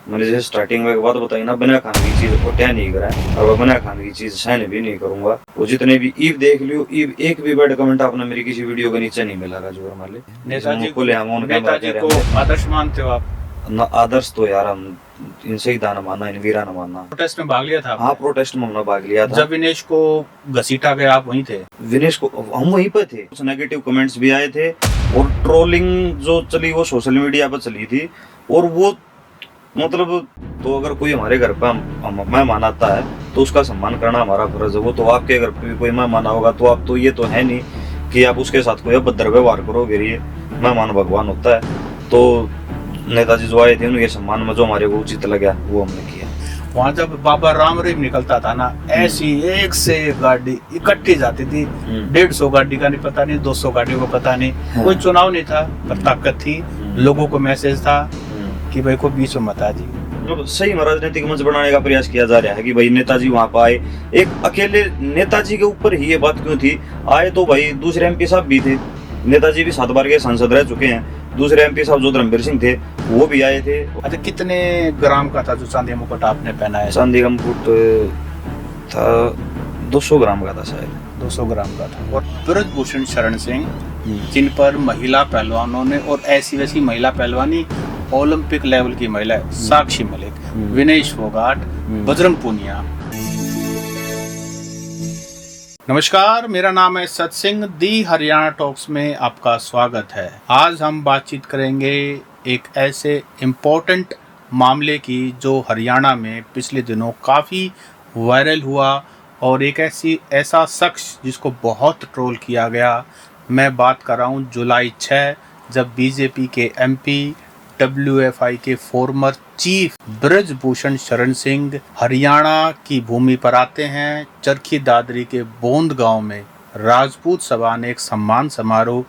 मैंने जैसे स्टार्टिंग में एक बात बताई ना, बिना खाने की चीज को क्या नहीं करा है, और बिना खाने की चीज सहन भी नहीं करूंगा। वो जितने भी ईव देख लियो, ईव एक भी बैड कमेंट आपने मेरी किसी वीडियो के नीचे नहीं मिला जोर माले। नेताजी को आदर्श मानते हो आप? ना आदर्श तो यार हम इनसे ही दाना मानना, इन वीरा न मानना। प्रोटेस्ट में भाग लिया था? हाँ, प्रोटेस्ट में हमने भाग लिया था। जब विनेश को घसीटा गया आप वहीं थे? विनेश को हम वहीं पे थे। कुछ नेगेटिव कमेंट्स भी आए थे और ट्रोलिंग जो चली वो सोशल मीडिया पर चली थी। और वो मतलब तो अगर कोई हमारे घर पर मेहमान आता है तो उसका सम्मान करना हमारा फर्ज है। वो तो आपके घर पे भी कोई मेहमान होगा तो आप तो ये तो है नहीं कि आप उसके साथ कोई अभद्र व्यवहार करोगे। ये मेहमान भगवान होता है। तो नेताजी जो आए थे उनके सम्मान में जो हमारे को उचित लगा वो हमने किया। वहाँ जब बाबा रामदेव निकलता था ना, ऐसी एक से एक गाड़ी इकट्ठी जाती थी। 150 गाड़ी का नहीं पता नहीं, 200 गाड़ी को पता नहीं। कोई चुनाव नहीं था पर ताकत थी, लोगों को मैसेज था कि भाई को बीच में मत आ जी। सही में राजनीतिक मंच बनाने का प्रयास किया जा रहा है कि भाई नेताजी वहां पर आए। एक अकेले नेताजी के ऊपर ही ये बात क्यों थी? आए तो भाई दूसरे एमपी साहब भी थे। नेताजी भी 7 बार के सांसद रह चुके हैं। दूसरे एमपी साहब जो धर्मवीर सिंह थे वो भी आए थे। अच्छा, कितने ग्राम का था जो चांदी मुकुट आपने पहना है? चांदी का मुकुट था 200 ग्राम का था शायद। 200 ग्राम का था। और ब्रजभूषण शरण सिंह, जिन पर महिला पहलवानों ने और ऐसी वैसी महिला पहलवानी ओलंपिक लेवल की महिला, साक्षी मलिक, विनेश फोगाट, बजरंग पूनिया। नमस्कार, मेरा नाम है सत सिंह। दी हरियाणा टॉक्स में आपका स्वागत है। आज हम बातचीत करेंगे एक ऐसे इम्पोर्टेंट मामले की जो हरियाणा में पिछले दिनों काफ़ी वायरल हुआ और एक ऐसा शख्स जिसको बहुत ट्रोल किया गया। मैं बात कर रहा हूँ जुलाई 6, जब बीजेपी के एमपी WFI के फॉर्मर चीफ ब्रजभूषण शरण सिंह हरियाणा की भूमि पर आते हैं। चरखी दादरी के बोंद गांव में राजपूत सभा ने एक सम्मान समारोह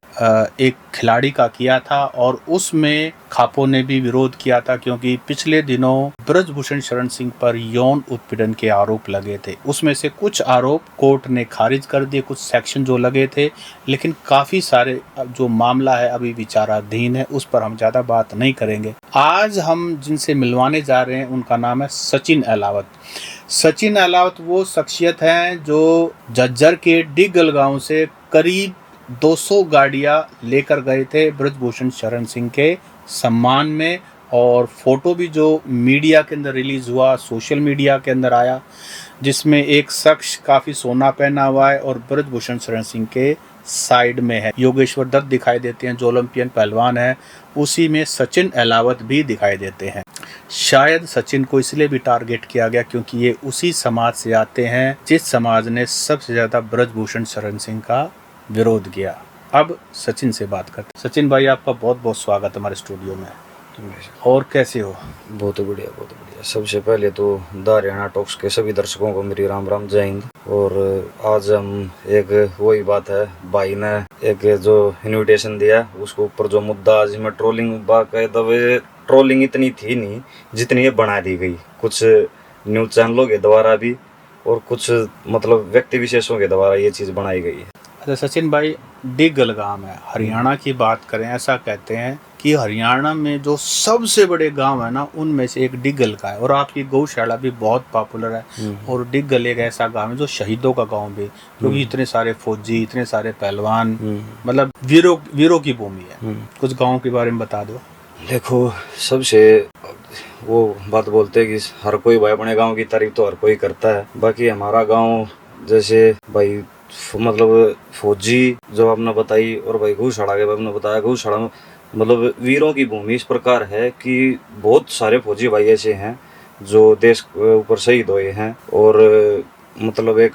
एक खिलाड़ी का किया था और उसमें खापों ने भी विरोध किया था, क्योंकि पिछले दिनों ब्रजभूषण शरण सिंह पर यौन उत्पीड़न के आरोप लगे थे। उसमें से कुछ आरोप कोर्ट ने खारिज कर दिए, कुछ सेक्शन जो लगे थे, लेकिन काफी सारे जो मामला है अभी विचाराधीन है, उस पर हम ज्यादा बात नहीं करेंगे। आज हम जिनसे मिलवाने जा रहे हैं उनका नाम है सचिन अहलावत। सचिन अहलावत वो शख्सियत हैं जो झज्जर के डिगल गांव से करीब 200 गाड़ियां लेकर गए थे ब्रजभूषण शरण सिंह के सम्मान में, और फोटो भी जो मीडिया के अंदर रिलीज हुआ, सोशल मीडिया के अंदर आया, जिसमें एक शख्स काफी सोना पहना हुआ है और ब्रजभूषण शरण सिंह के साइड में है योगेश्वर दत्त दिखाई देते हैं जो ओलंपियन पहलवान है। उसी में सचिन अहलावत भी दिखाई देते हैं। शायद सचिन को इसलिए भी टारगेट किया गया क्योंकि ये उसी समाज से आते हैं जिस समाज ने सबसे ज्यादा ब्रजभूषण शरण सिंह का विरोध किया। अब सचिन से बात करते हैं। सचिन भाई, आपका बहुत बहुत स्वागत हमारे स्टूडियो में। और कैसे हो? बहुत बढ़िया, बहुत बढ़िया। सबसे पहले तो द हरियाणा टॉक्स के सभी दर्शकों को मेरी राम राम, जय हिंद। और आज हम एक वही बात है, भाई ने एक जो इनविटेशन दिया उसके ऊपर जो मुद्दा आज में ट्रोलिंग, बाकायदा ट्रोलिंग इतनी थी नहीं जितनी ये बना दी गई कुछ न्यूज चैनलों के द्वारा भी और कुछ मतलब व्यक्ति विशेषों के द्वारा ये चीज बनाई गई है। अच्छा सचिन भाई, डिगल गांव है, हरियाणा की बात करें, ऐसा कहते हैं कि हरियाणा में जो सबसे बड़े गांव है ना उनमें से एक डिगल का है, और आपकी गौशाला भी बहुत पॉपुलर है। और डिगल एक ऐसा गांव है जो शहीदों का गांव भी, क्योंकि इतने सारे फौजी, इतने सारे पहलवान, मतलब वीरों की भूमि है। कुछ गाँव के बारे में बता दो। देखो, सबसे वो बात बोलते हैं कि हर कोई भाई अपने गांव की तारीफ तो हर कोई करता है। बाकी हमारा गांव जैसे भाई मतलब फौजी जो आपने बताई, और भाई गौशाला के आपने बताया, गौशाला में मतलब वीरों की भूमि इस प्रकार है कि बहुत सारे फौजी भाई ऐसे हैं जो देश के ऊपर शहीद हुए हैं। और मतलब एक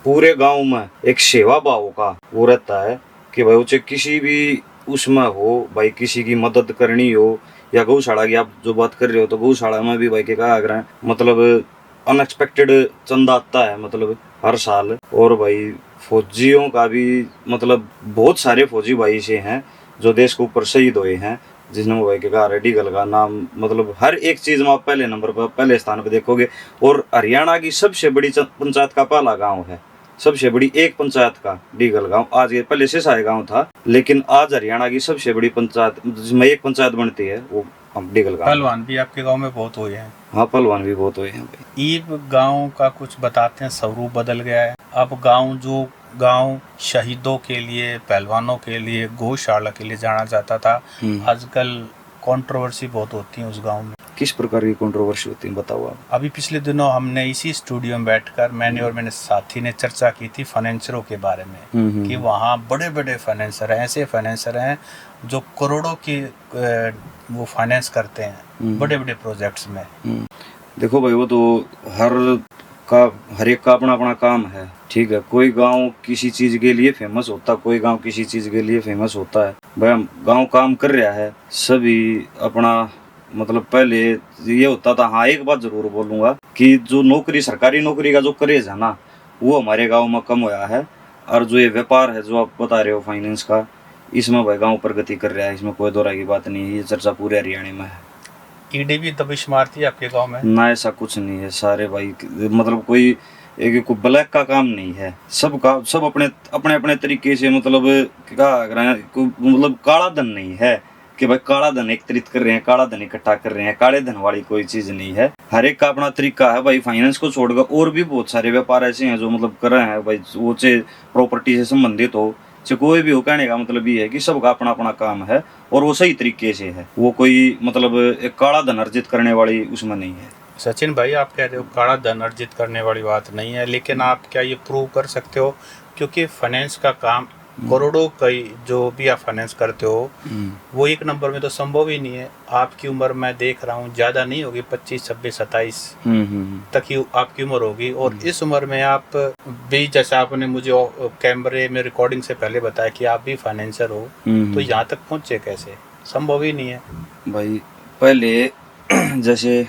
पूरे गांव में एक सेवा भाव का वो रहता है कि भाई उसे किसी भी उसमें हो, भाई किसी की मदद करनी हो, या गौशाला की आप जो बात कर रहे हो तो गौशाला में भी भाई के कहा कर रहे हैं मतलब अनएक्सपेक्टेड चंदा आता है मतलब हर साल। और भाई फौजियों का भी मतलब बहुत सारे फौजी भाई से हैं जो देश के ऊपर शहीद हुए हैं, जिन्होंने भाई के कहा डिगल का नाम मतलब हर एक चीज में आप पहले नंबर पर, पहले स्थान पर देखोगे। और हरियाणा की सबसे बड़ी पंचायत का पहला गांव है, सबसे बड़ी एक पंचायत का डिगल गांव। आज ये पहले सिसाई गांव था, लेकिन आज हरियाणा की सबसे बड़ी पंचायत जिसमें एक पंचायत बनती है वो मेडिकल का। पहलवान भी आपके गांव में बहुत हुए हैं। हाँ, पहलवान भी बहुत हुए हैं भाई। ईब गांव का कुछ बताते हैं, स्वरूप बदल गया है। अब गांव शहीदों के लिए, पहलवानों के लिए, गौशाला के लिए जाना जाता था, आजकल कंट्रोवर्सी बहुत होती है उस गांव में। किस प्रकार की कंट्रोवर्सी होती है बताओ आप। अभी पिछले दिनों हमने इसी स्टूडियो में बैठकर मैंने और मेरे साथी ने चर्चा की थी फाइनेंसरों के बारे में कि वहाँ बड़े बड़े फाइनेंसर हैं, ऐसे फाइनेंसर हैं जो करोड़ों की वो फाइनेंस करते हैं बड़े बड़े प्रोजेक्ट्स में। देखो भाई, वो तो हर एक का अपना अपना काम है, ठीक है। कोई गांव किसी चीज के लिए फेमस होता, कोई गांव किसी चीज के लिए फेमस होता है। भाई गांव काम कर रहा है, सभी अपना मतलब पहले ये होता था। हाँ, एक बात जरूर बोलूंगा कि जो नौकरी, सरकारी नौकरी का जो क्रेज है ना, वो हमारे गांव में कम हुआ है। और जो ये व्यापार है जो आप बता रहे हो फाइनेंस का, इसमें भाई गांव प्रगति कर रहा है, इसमें कोई दो राय की बात नहीं है। ये चर्चा पूरे हरियाणा में है। ईडी भी दबिश मारती है आपके गांव में? ना, ऐसा कुछ नहीं है। सारे भाई मतलब कोई ब्लैक का काम नहीं है, सब अपने अपने अपने तरीके से मतलब क्या कर रहे हैं। मतलब काला धन नहीं है कि भाई काला धन एकत्रित कर रहे हैं, काला धन इकट्ठा कर रहे हैं। काले धन वाली कोई चीज नहीं है। हर एक का अपना तरीका है भाई। फाइनेंस को छोड़कर और भी बहुत सारे व्यापार ऐसे हैं जो मतलब कर रहे हैं भाई, वो चाहे प्रॉपर्टी से संबंधित हो, चाहे कोई भी हो। कहने का मतलब ये है कि सबका अपना अपना काम है और वो सही तरीके से है। वो कोई मतलब एक काला धन अर्जित करने वाली उसमें नहीं है। सचिन भाई, आप कह रहे हो काला धन अर्जित करने वाली बात नहीं है, लेकिन आप क्या ये प्रूव कर सकते हो? क्योंकि फाइनेंस का काम करोड़ों कई जो भी आप फाइनेंस करते हो वो एक नंबर में तो संभव ही नहीं है। आपकी उम्र मैं देख रहा हूँ ज्यादा नहीं होगी, 25, 26, 27 तक ही आपकी उम्र होगी। और इस उम्र में आप भी, जैसा आपने मुझे कैमरे में रिकॉर्डिंग से पहले बताया कि आप भी फाइनेंसर हो, तो यहाँ तक पहुँचे कैसे? संभव ही नहीं है भाई। पहले जैसे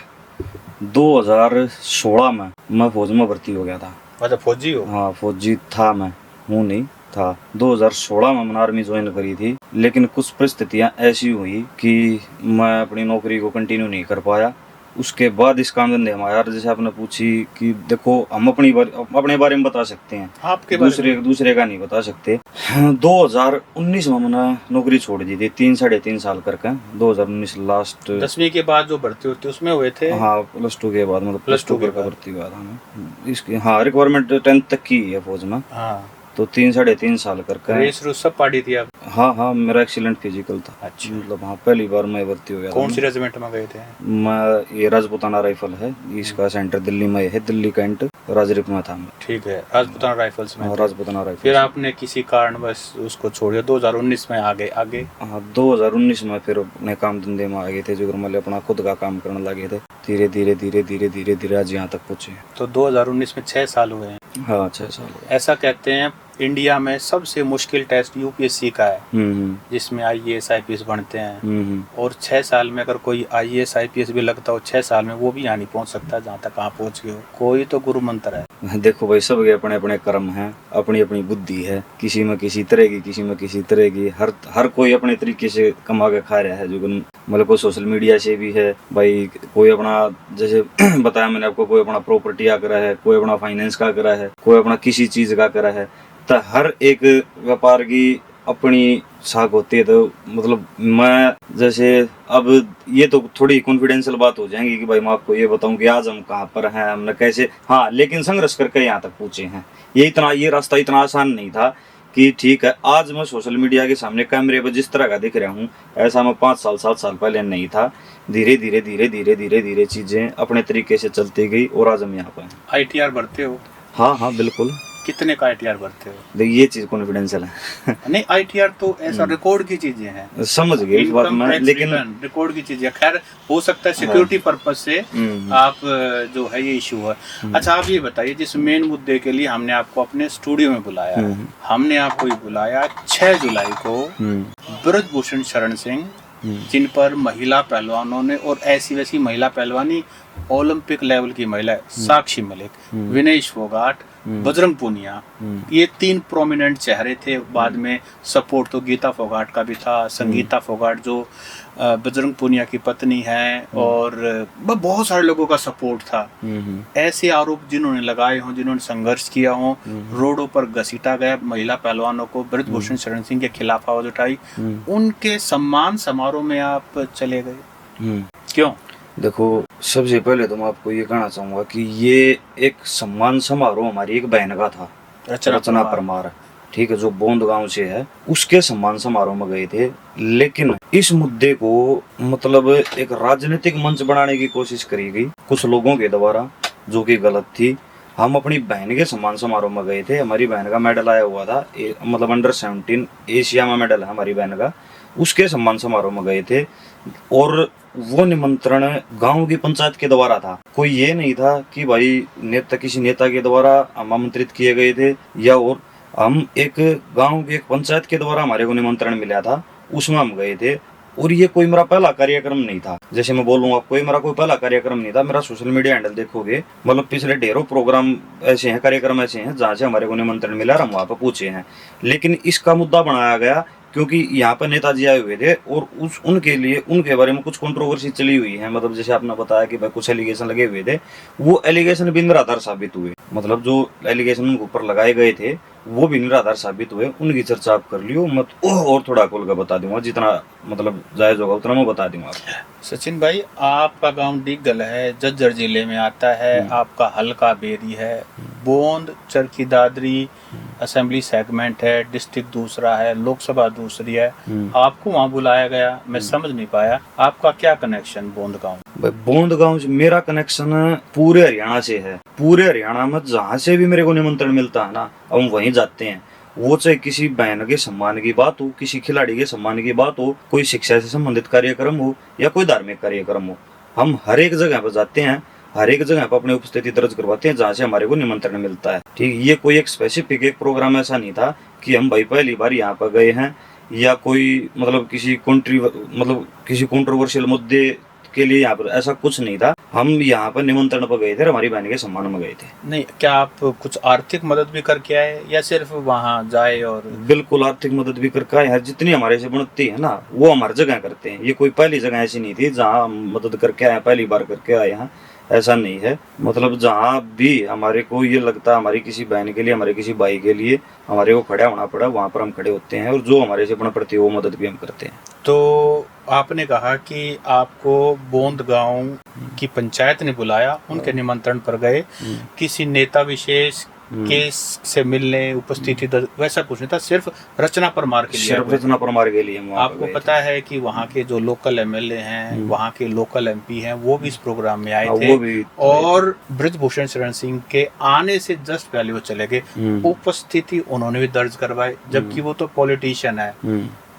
2016 में मैं फौज में भर्ती हो गया था। मतलब फौजी हो? हाँ, फौजी था मैं, हूँ नहीं था। 2016 में मैंने आर्मी ज्वाइन करी थी, लेकिन कुछ परिस्थितियां ऐसी हुई कि मैं अपनी नौकरी को कंटिन्यू नहीं कर पाया। उसके बाद इस काम धंधे में आया। जैसे आपने पूछी कि देखो, हम अपने बारे में बता सकते हैं, आपके दूसरे का नहीं बता सकते। 2019 में मैंने नौकरी छोड़ दी थी, 3-3.5 साल करके। 2019 लास्ट 10वीं के बाद जो भर्ती होती है उसमें हुए थे? हाँ, +2 के बाद, मतलब +2 के बाद भर्ती हुआ था मैं इसकी। हाँ, रिक्वायरमेंट 10th तक की है फौज में। हाँ, तो 3-3.5 साल करके। रेस सब पाड़ी थी आप? हाँ, मेरा एक्सीलेंट फिजिकल था। अच्छा, मतलब हाँ, पहली बार मैं भर्ती हो गया। कौन सी रेजिमेंट में गए थे? मैं ये राजपुताना राइफल है, इसका सेंटर दिल्ली में है, दिल्ली कैंट राजरिप में था मैं। ठीक है, राजपुताना राइफल्स में। राजपुताना राइफल। फिर आपने किसी कारणवश उसको छोड़ दिया, 2019 में आगे? हाँ, 2019 में फिर अपने काम धंधे में आ गए थे, जो मतलब अपना खुद का काम करने लगे थे। धीरे धीरे आज यहाँ तक पहुँचे। तो 2019 में 6 साल हुए हैं। हाँ, 6 साल हुए। ऐसा कहते हैं इंडिया में सबसे मुश्किल टेस्ट यूपीएससी का है, जिसमें आईएएस आईपीएस बनते हैं। और 6 साल में अगर कोई आईएएस आईपीएस भी लगता हो 6 साल में, वो भी यहाँ नहीं पहुँच सकता जहाँ तक आप पहुँच गए हो। कोई तो गुरु मंत्र है। देखो भाई, सबके अपने अपने कर्म हैं, अपनी अपनी बुद्धि है। किसी में किसी तरह की, किसी में किसी तरह की। हर कोई अपने तरीके से कमा के खा रहा है। जो मतलब कोई सोशल मीडिया से भी है भाई, कोई अपना, जैसे बताया मैंने आपको, कोई अपना प्रॉपर्टी का करा है, कोई अपना फाइनेंस का करा है, कोई अपना किसी चीज का करा है। तो हर एक व्यापार की अपनी साख होती है। तो मतलब मैं जैसे, अब ये तो थोड़ी कॉन्फिडेंशियल बात हो जाएंगी कि भाई मैं आपको ये बताऊं कि आज हम कहाँ पर हैं, हमने कैसे, हाँ, लेकिन संघर्ष करके यहाँ तक पहुंचे हैं। ये रास्ता इतना आसान नहीं था कि ठीक है आज मैं सोशल मीडिया के सामने कैमरे पर जिस तरह का दिख रहा हूँ, ऐसा मैं 5 साल 7 साल पहले नहीं था। धीरे धीरे चीजें अपने तरीके से चलती गई और आज हम यहाँ पर हैं। आईटीआर भरते हो? हाँ, बिल्कुल। कितने का आईटीआर भरते हो? देखिए, ये चीज कॉन्फिडेंशियल है। नहीं, आईटीआर तो ऐसा रिकॉर्ड की चीजें हैं। समझ गए इस बात में, लेकिन रिकॉर्ड की चीजें, खैर हो सकता है सिक्योरिटी पर्पस से आप जो है ये इशू है। अच्छा, आप ये बताइए, जिस मेन मुद्दे के लिए हमने आपको अपने स्टूडियो में बुलाया है, हमने आपको ये बुलाया 6 जुलाई को ब्रजभूषण शरण सिंह, जिन पर महिला पहलवानों ने, और ऐसी वैसी महिला पहलवानी ओलंपिक लेवल की महिला, साक्षी मलिक, विनेश फोगाट, बजरंग पूनिया, ये 3 प्रोमिनेंट चेहरे थे। बाद में सपोर्ट तो गीता फोगाट का भी था, संगीता फोगाट जो बजरंग पूनिया की पत्नी है, और बहुत सारे लोगों का सपोर्ट था। ऐसे आरोप जिन्होंने लगाए हों, जिन्होंने संघर्ष किया हो, रोडों पर घसीटा गया महिला पहलवानों को, ब्रजभूषण शरण सिंह के खिलाफ आवाज उठाई, उनके सम्मान समारोह में आप चले गए। क्यों? देखो, सबसे पहले तो मैं आपको ये कहना चाहूंगा कि ये एक सम्मान समारोह हमारी एक बहन का था, रचना परमार, ठीक है, जो बोंद गांव से है, उसके सम्मान समारोह में गए थे। लेकिन इस मुद्दे को मतलब एक राजनीतिक मंच बनाने की कोशिश करी गई कुछ लोगों के द्वारा, जो कि गलत थी। हम अपनी बहन के सम्मान समारोह में गए थे, हमारी बहन का मेडल आया हुआ था, मतलब अंडर-17 एशिया में मेडल है हमारी बहन का, उसके सम्मान समारोह में गए थे। और वो निमंत्रण गांव की पंचायत के द्वारा था, कोई ये नहीं था कि भाई किसी नेता के द्वारा हम आमंत्रित किए गए थे, या और हम एक गांव की एक पंचायत के द्वारा हमारे को निमंत्रण मिला था, उसमें हम गए थे। और ये कोई मेरा पहला कार्यक्रम नहीं था, जैसे मैं बोलूँ आपको, ये मेरा कोई पहला कार्यक्रम नहीं था। मेरा सोशल मीडिया हैंडल देखोगे, मतलब पिछले ढेरों प्रोग्राम ऐसे हैं, कार्यक्रम ऐसे हैं जहाँ से हमारे को निमंत्रण मिला और हम वहाँ पर पूछे हैं। लेकिन इसका मुद्दा बनाया गया क्योंकि यहाँ पर नेताजी आए हुए थे और उनके लिए उनके बारे में कुछ कंट्रोवर्सी चली हुई है। मतलब जैसे आपने बताया कि भाई कुछ एलिगेशन लगे हुए थे, वो एलिगेशन भी निराधार साबित हुए। मतलब जो एलिगेशन उनके ऊपर लगाए गए थे वो भी निराधार साबित हुए। उनकी चर्चा आप कर लियो, मत और थोड़ा खोल कर बता दूंगा, जितना मतलब जायज होगा उतना मैं बता दूंगा। सचिन भाई, आपका गांव डिगल है, झज्जर जिले में आता है, आपका हल्का बेरी है, बोंद चरखी दादरी असेंबली सेगमेंट है, डिस्ट्रिक्ट दूसरा है, लोकसभा दूसरी है, आपको वहाँ बुलाया गया, मैं समझ नहीं पाया आपका क्या कनेक्शन बोंद गांव? बोंद गांव से मेरा कनेक्शन पूरे हरियाणा से है। पूरे हरियाणा में जहाँ से भी मेरे को निमंत्रण मिलता है ना, हम वहीं जाते हैं। वो चाहे किसी बहन के सम्मान की बात हो, किसी खिलाड़ी के सम्मान की बात हो, कोई शिक्षा से संबंधित कार्यक्रम हो या कोई धार्मिक कार्यक्रम हो, हम हर एक जगह पर जाते हैं, हर एक जगह पर अपनी उपस्थिति दर्ज करवाते हैं जहाँ से हमारे को निमंत्रण मिलता है। ठीक, ये कोई एक स्पेसिफिक एक प्रोग्राम ऐसा नहीं था कि हम भाई पहली बार यहाँ पर गए हैं या कोई मतलब किसी कंट्रोवर्शियल मुद्दे के लिए यहाँ पर, ऐसा कुछ नहीं था। हम यहाँ पर निमंत्रण पर गए थे, हमारी बहन के सम्मान में गए थे। नहीं, क्या आप कुछ आर्थिक मदद भी करके आए या सिर्फ वहाँ जाए? और बिल्कुल आर्थिक मदद भी करके आए हैं, जितनी हमारे से बनती है ना वो हम हर जगह करते हैं। ये कोई पहली जगह ऐसी नहीं थी जहाँ हम मदद करके आए, पहली बार करके आए हैं, ऐसा नहीं है। मतलब जहाँ भी हमारे को ये लगता है हमारी किसी बहन के लिए, हमारे किसी भाई के लिए हमारे को खड़ा होना पड़ा, वहाँ पर हम खड़े होते हैं, और जो हमारे से बन पड़ती है वो मदद भी हम करते हैं। तो आपने कहा कि आपको बोंद गांव की पंचायत ने बुलाया, उनके निमंत्रण पर गए, किसी नेता विशेष के से मिलने उपस्थिति वैसा कुछ नहीं था, सिर्फ रचना परमार के लिए। सिर्फ रचना परमार के लिए आपको पता है कि वहाँ के जो लोकल एमएलए हैं, वहाँ के लोकल एमपी हैं, वो भी इस प्रोग्राम में आए थे, और ब्रजभूषण शरण सिंह के आने से जस्ट पहले वो चले गए, उपस्थिति उन्होंने भी दर्ज करवाई, जबकि वो तो पॉलिटिशियन है।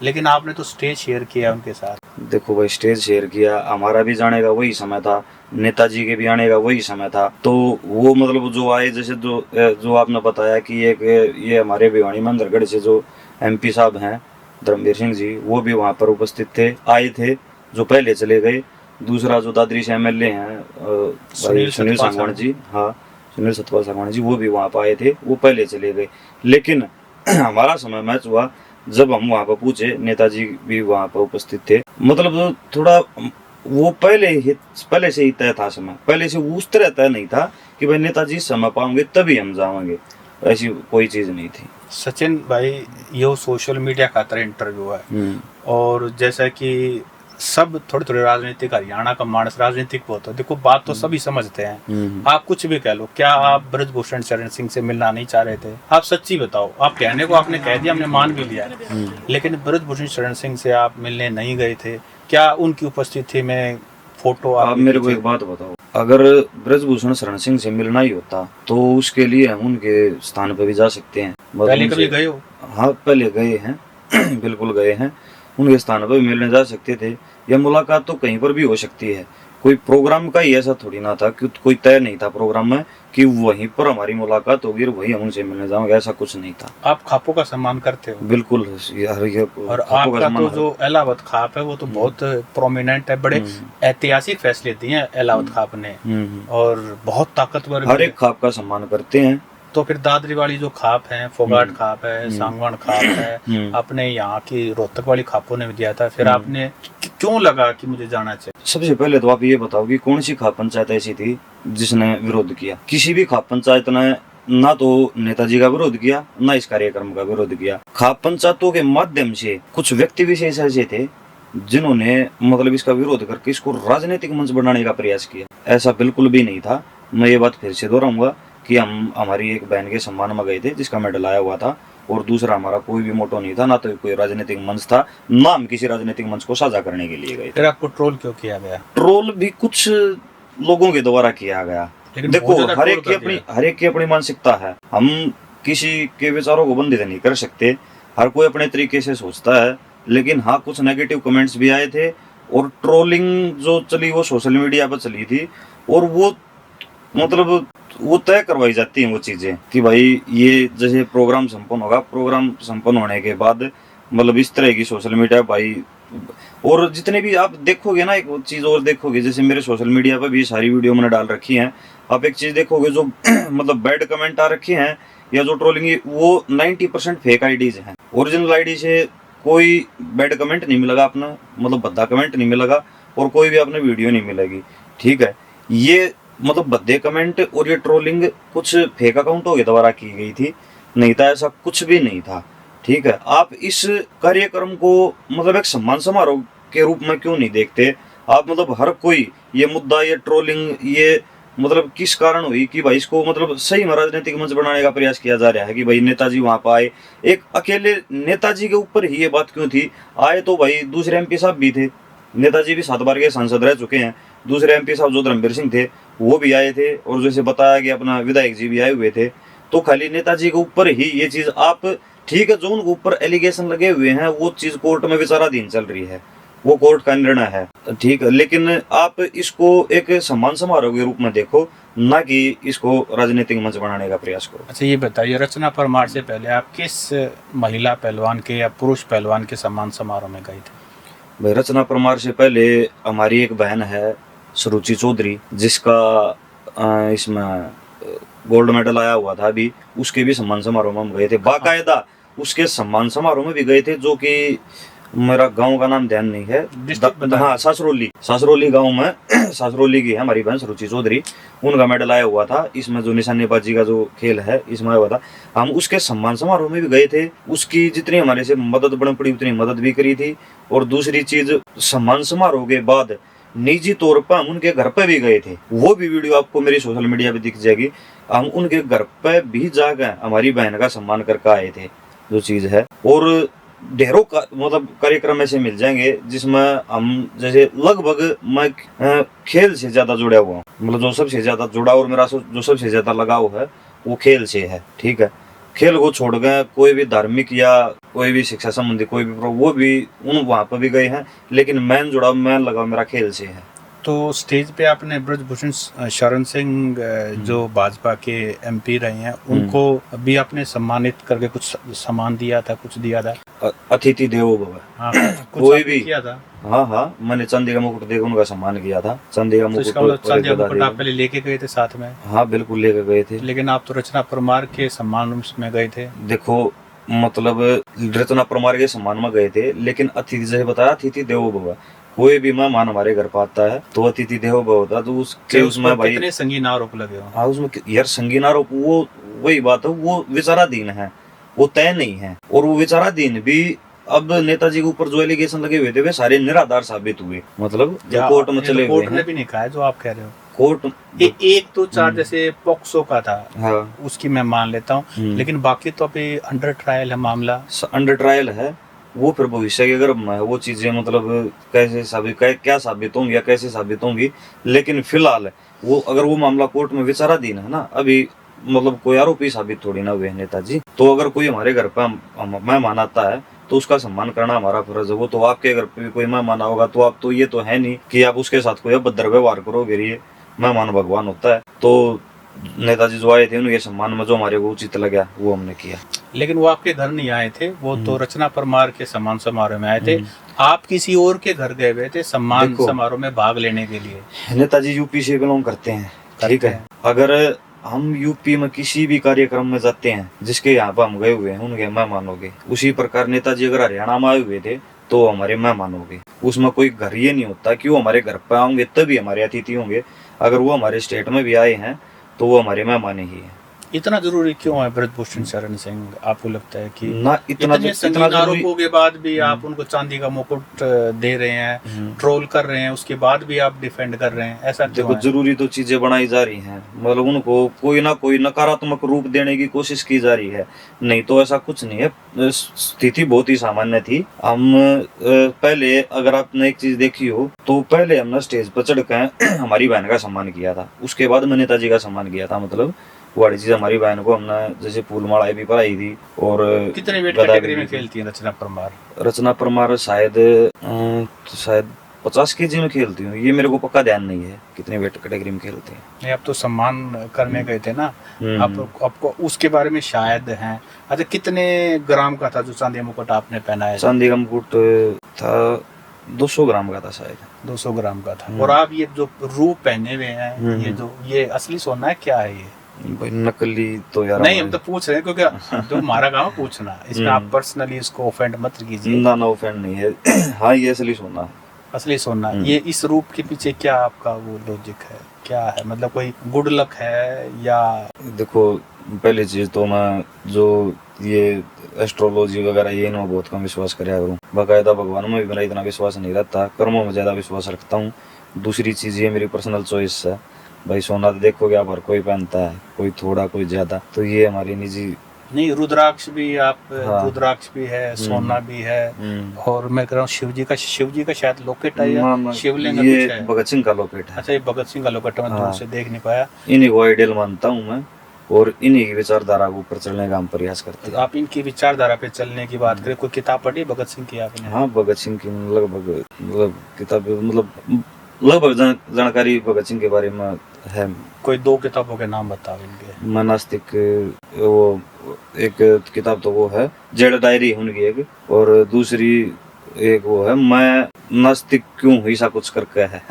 लेकिन आपने तो स्टेज शेयर किया उनके साथ। देखो भाई, स्टेज शेयर किया, हमारा भी जाने का वही समय था, नेताजी के भी आने का वही समय था। तो वो मतलब जो आए, जैसे जो आपने बताया कि ये हमारे भिवानी मंदरगढ़ से जो एमपी साहब हैं धर्मवीर सिंह जी, वो भी वहाँ पर उपस्थित थे, आए थे, जो पहले चले गए। दूसरा जो दादरी से एमएलए हैं सुनील सांगवान जी, हाँ सुनील सतपाल सांगवान जी, वो भी वहाँ पर आए थे, वो पहले चले गए। लेकिन हमारा समय मैच हुआ जब हम वहाँ पर पूछे, नेताजी भी वहाँ पर उपस्थित थे। मतलब थोड़ा वो पहले से ही तय था समय, पहले से उस तरह तय नहीं था कि भाई नेताजी समय पाएंगे तभी हम जाएंगे, ऐसी कोई चीज नहीं थी। सचिन भाई, ये सोशल मीडिया का तरह इंटरव्यू है, और जैसा कि सब थोड़े राजनीतिक, हरियाणा का मानस राजनीतिक बहुत है, देखो बात तो सभी समझते हैं, आप कुछ भी कह लो। क्या आप ब्रजभूषण शरण सिंह से मिलना नहीं चाह रहे थे? आप सच्ची बताओ। आप कहने को आपने कह दिया, हमने मान भी लिया, लेकिन ब्रजभूषण शरण सिंह से आप मिलने नहीं गए थे क्या? उनकी उपस्थिति में फोटो आप मेरे को एक बात बताओ, अगर ब्रजभूषण शरण सिंह से मिलना ही होता तो उसके लिए हम उनके स्थान पर भी जा सकते हैं। पहले कभी गए हो? हाँ, पहले गए हैं बिल्कुल गए हैं, उनके स्थान पर भी मिलने जा सकते थे, या मुलाकात तो कहीं पर भी हो सकती है। कोई प्रोग्राम का ही ऐसा थोड़ी ना था कि कोई तय नहीं था प्रोग्राम में कि वहीं पर हमारी मुलाकात होगी और वहीं हम उनसे मिलने जाएंगे, ऐसा कुछ नहीं था। आप खापों का सम्मान करते हो? बिल्कुल। और आपका तो जो इलाहाबाद खाप है वो तो बहुत प्रोमिनेंट है, बड़े ऐतिहासिक फैसले दिए हैं इलाहाबाद खाप ने, और बहुत ताकतवर, हर एक खाप का सम्मान करते हैं। तो फिर दादरी वाली जो खाप है, फोगाट खाप है, सांगवान खाप है, अपने यहाँ की रोहतक वाली खापों ने भी दिया था, फिर आपने क्यों लगा कि मुझे जाना चाहिए? सबसे पहले तो आप ये बताओ कि कौन सी खाप पंचायत ऐसी थी जिसने विरोध किया? किसी भी खाप पंचायत ने ना तो नेताजी का विरोध किया, ना इस कार्यक्रम का विरोध किया। खाप पंचायतों के माध्यम से कुछ व्यक्ति विशेष ऐसे थे जिन्होंने मतलब इसका विरोध करके इसको राजनीतिक मंच बनाने का प्रयास किया। ऐसा बिल्कुल भी नहीं था। मैं ये बात फिर से दोहराऊंगा कि हम हमारी एक बहन के सम्मान में गए थे जिसका मेडल आया हुआ था, और दूसरा हमारा कोई भी मोटो नहीं था, ना तो कोई राजनीतिक मंच था, ना हम किसी राजनीतिक मंच को साझा करने के लिए गए थे। फिर आपको ट्रोल क्यों किया गया? ट्रोल भी कुछ लोगों के द्वारा किया गया। लेकिन देखो, बहुत ज्यादा हर एक ट्रोल की कर दिया। अपनी मानसिकता है। हम किसी के विचारों को बंदित नहीं कर सकते, हर कोई अपने तरीके से सोचता है। लेकिन हाँ, कुछ नेगेटिव कमेंट्स भी आए थे, और ट्रोलिंग जो चली वो सोशल मीडिया पर चली थी, और वो मतलब वो तय करवाई जाती हैं वो चीजें कि भाई ये जैसे प्रोग्राम संपन्न होगा, प्रोग्राम संपन्न होने के बाद मतलब इस तरह की सोशल मीडिया भाई, और जितने भी आप देखोगे ना, एक चीज और देखोगे, जैसे मेरे सोशल मीडिया पर भी सारी वीडियो मैंने डाल रखी हैं, आप एक चीज देखोगे जो मतलब बैड कमेंट आ रखे हैं या जो ट्रोलिंग, वो 90% फेक आईडीज हैं। ओरिजिनल आईडी से कोई बैड कमेंट नहीं मिलेगा अपना, मतलब भद्दा कमेंट नहीं मिलेगा, और कोई भी आपने वीडियो नहीं मिलेगी। ठीक है, ये मतलब भद्दे कमेंट और ये ट्रोलिंग कुछ फेक अकाउंटों के द्वारा की गई थी, नहीं था ऐसा कुछ भी नहीं था। ठीक है, आप इस कार्यक्रम को मतलब एक सम्मान समारोह के रूप में क्यों नहीं देखते आप? मतलब हर कोई ये मुद्दा, ये ट्रोलिंग, ये मतलब किस कारण हुई कि भाई इसको मतलब सही में राजनीतिक मंच बनाने का प्रयास किया जा रहा है कि भाई नेताजी वहां पर आए। एक अकेले नेताजी के ऊपर ही ये बात क्यों थी? आए तो भाई दूसरे एमपी साहब भी थे, नेताजी भी 7 बार के सांसद रह चुके हैं। दूसरे एमपी साहब जो धर्मवीर सिंह थे वो भी आए थे, और जैसे बताया कि अपना विधायक जी भी आए हुए थे। तो खाली नेताजी के ऊपर ही ये चीज आप, ठीक है, जो उनके ऊपर एलिगेशन लगे हुए हैं वो चीज कोर्ट में विचाराधीन चल रही है, वो कोर्ट का निर्णय है, ठीक है, लेकिन आप इसको एक सम्मान समारोह के रूप में देखो, ना कि इसको राजनीतिक मंच बनाने का प्रयास करो। अच्छा, ये बताइए, रचना परमार से पहले आप किस महिला पहलवान के या पुरुष पहलवान के सम्मान समारोह में गए थे? भाई, रचना परमार से पहले हमारी एक बहन है सुरुचि चौधरी, जिसका इसमें गोल्ड मेडल आया हुआ था अभी, उसके भी सम्मान समारोह में हम गए थे। बाकायदा उसके सम्मान समारोह में भी गए थे, जो कि मेरा गांव का नाम ध्यान नहीं है, हाँ, सासरोली गांव में सासरोली की है हमारी बहन सुरुचि चौधरी, उनका मेडल आया हुआ था। इसमें जो निशानेबाजी का जो खेल है इसमें आया हुआ था। हम उसके सम्मान समारोह में भी गए थे, उसकी जितनी हमारे से मदद बन पड़ी उतनी मदद भी करी थी। और दूसरी चीज, सम्मान समारोह के बाद निजी तौर पर हम उनके घर पे भी गए थे, वो भी वीडियो आपको मेरी सोशल मीडिया पे दिख जाएगी। हम उनके घर पे भी जाकर हमारी बहन का सम्मान करके आए थे, जो चीज है। और ढेरों का मतलब कार्यक्रम ऐसे मिल जाएंगे जिसमें हम, जैसे लगभग मैं खेल से ज्यादा जुड़ा हुआ हूँ, मतलब जो सबसे ज्यादा जुड़ा और मेरा जो सबसे ज्यादा लगाव है वो खेल से है। ठीक है, खेल को छोड़ गए कोई भी धार्मिक या कोई भी शिक्षा संबंधी कोई भी वो भी उन वहां पर भी गए हैं, लेकिन मेन जुड़ाव, मेन लगाव मेरा खेल से है। तो स्टेज पे आपने ब्रजभूषण शरण सिंह जो भाजपा के एमपी रहे हैं, उनको भी आपने सम्मानित करके कुछ सम्मान दिया था, कुछ दिया था? अतिथि देवो भव। हाँ, कोई भी किया था? हाँ, मैंने चांदी का मुकुट देकर उनका सम्मान किया था। चांदी का तो इसका मतलब चांदी का मुकुट आप पहले लेके गए थे साथ में? हाँ, बिल्कुल लेकर गए थे। लेकिन आप तो रचना परमार के सम्मान में गए थे। देखो, मतलब रचना परमार के सम्मान में गए थे, लेकिन अतिथि, जैसे बताया, अतिथि देवो भव, कोई भी मेहमान हमारे घर पर आता है तो अतिथि देवो भव होता है। तो उसमें भाई कितने संगीन आरोप लगे हो? हाँ, उसमें यार संगीन आरोप, वो वही बात है, वो विचाराधीन है, वो तय नहीं है। और वो विचाराधीन भी अब नेताजी के ऊपर जो एलिगेशन लगे हुए थे वे सारे निराधार साबित हुए, मतलब जो कोर्ट में चले कोर्ट ने भी नहीं कहा है जो आप कह रहे हो। कोर्ट एक तो चार्ज जैसे पॉक्सो का था, हाँ, उसकी मैं मान लेता हूँ, लेकिन बाकी तो अभी अंडर ट्रायल है मामला। अंडर ट्रायल है, वो फिर भविष्य के गर्भ में वो चीजें मतलब कैसे साबित, क्या साबित होंगी या कैसे साबित होंगी। लेकिन फिलहाल वो, अगर वो मामला कोर्ट में विचाराधीन है ना अभी, मतलब कोई आरोपी साबित थोड़ी ना हुए नेताजी। तो अगर कोई हमारे घर पर मेहमान आता है तो उसका सम्मान करना हमारा फर्ज है। वो तो आपके घर पे भी कोई मेहमान होगा तो आप तो ये तो है नहीं कि आप उसके साथ कोई अभद्र व्यवहार करोगे। ये मेहमान भगवान होता है। तो नेताजी जो आए थे उनके सम्मान में जो हमारे को उचित लगा वो हमने किया। लेकिन वो आपके घर नहीं आए थे, वो तो रचना परमार के सम्मान समारोह में आए थे। आप किसी और के घर गए हुए थे सम्मान समारोह में भाग लेने के लिए। नेताजी यूपी से बिलोंग करते हैं, ठीक है। अगर हम यूपी में किसी भी कार्यक्रम में जाते हैं जिसके यहाँ पर हम गए हुए हैं उनके मेहमान हो गए, उसी प्रकार नेताजी अगर हरियाणा में आए हुए थे तो हमारे मेहमान हो गए। उसमें कोई घर ये नहीं होता कि वो हमारे घर पर आएंगे तभी हमारे अतिथि होंगे। अगर वो हमारे स्टेट में भी आए हैं तो वो हमारे मेहमान ही है। इतना जरूरी क्यों है ब्रजभूषण शरण सिंह, आपको लगता है कि ना इतना इतने संगीन आरोपों के बाद भी आप उनको चांदी का मुकुट दे रहे हैं, ट्रोल कर रहे हैं, उसके बाद भी आप डिफेंड कर रहे हैं, ऐसा क्यों देखो है? जरूरी तो चीजें बनाई जा रही हैं, मतलब उनको कोई ना कोई नकारात्मक रूप देने की कोशिश की जा रही है, नहीं तो ऐसा कुछ नहीं है। स्थिति बहुत ही सामान्य थी। हम पहले अगर आपने एक चीज देखी हो तो पहले हमने स्टेज पर चढ़कर हमारी बहन का सम्मान किया था, उसके बाद मैंने नेताजी का सम्मान किया था। मतलब वो वाली चीज हमारी बहन को हमने जैसे फूल मालाएं भी पढ़ाई थी। और कितने वेट कैटेगरी में खेलती है रचना परमार? रचना परमार शायद 50 केजी में खेलती हूँ, ये मेरे को पक्का ध्यान नहीं है कितने वेट कैटेगरी में खेलते हैं। नहीं, आप तो सम्मान करने गए थे ना, आपको उसके बारे में शायद हैं। अच्छा, कितने ग्राम का था जो चांदी मुकुट आपने पहना है? चांदी का मुकुट था 200 ग्राम का था शायद। 200 ग्राम का था। और आप ये जो रूप पहने हुए हैं, ये असली सोना है, क्या है ये? भाई नकली तो यार नहीं, हम तो पूछ रहे हैं क्योंकि जो हमारा गाँव पूछना, इसमें आप पर्सनली इसको ऑफेंड मत कीजिए। ना ऑफेंड नहीं है। हाँ, ये असली सोना है। असली सोना। ये इस रूप के पीछे क्या आपका वो लॉजिक है, क्या है? मतलब कोई गुड लक है या? देखो पहली चीज तो मैं जो ये एस्ट्रोलॉजी वगैरह ये इनमें बहुत कम विश्वास कराया करूँ। बाकायदा भगवान में भी मेरा इतना विश्वास नहीं रहता, कर्मों में ज्यादा विश्वास रखता हूँ। दूसरी चीज ये मेरी पर्सनल चॉइस है। भाई सोना तो देखोगे आप हर कोई पहनता है, कोई थोड़ा कोई ज्यादा, तो ये हमारी निजी। नहीं, रुद्राक्ष भी आप, हाँ। रुद्राक्ष भी है, सोना भी है, और मैं कह रहा हूँ शिव जी का शायद लॉकेट है या शिवलिंग है, ये भगत सिंह का लॉकेट है। अच्छा, ये भगत सिंह का लॉकेट है, मैं दूर से देख नहीं पाया। इन्हीं को आइडियल मानता हूँ मैं, और इन्हीं की विचारधारा के ऊपर चलने का हम प्रयास करते हैं। आप इनकी विचारधारा पे चलने की बात करें, कोई किताब पढ़ी भगत सिंह की आपने? हाँ, भगत सिंह की लगभग किताब, मतलब लगभग जानकारी भगत सिंह के बारे में है। कोई 2 किताबों के नाम बताओ इनके। मैं नास्तिक, वो एक किताब तो वो है जेल डायरी उनकी एक, और दूसरी एक वो है मैं नास्तिक क्यों हुई, ऐसा कुछ करके है।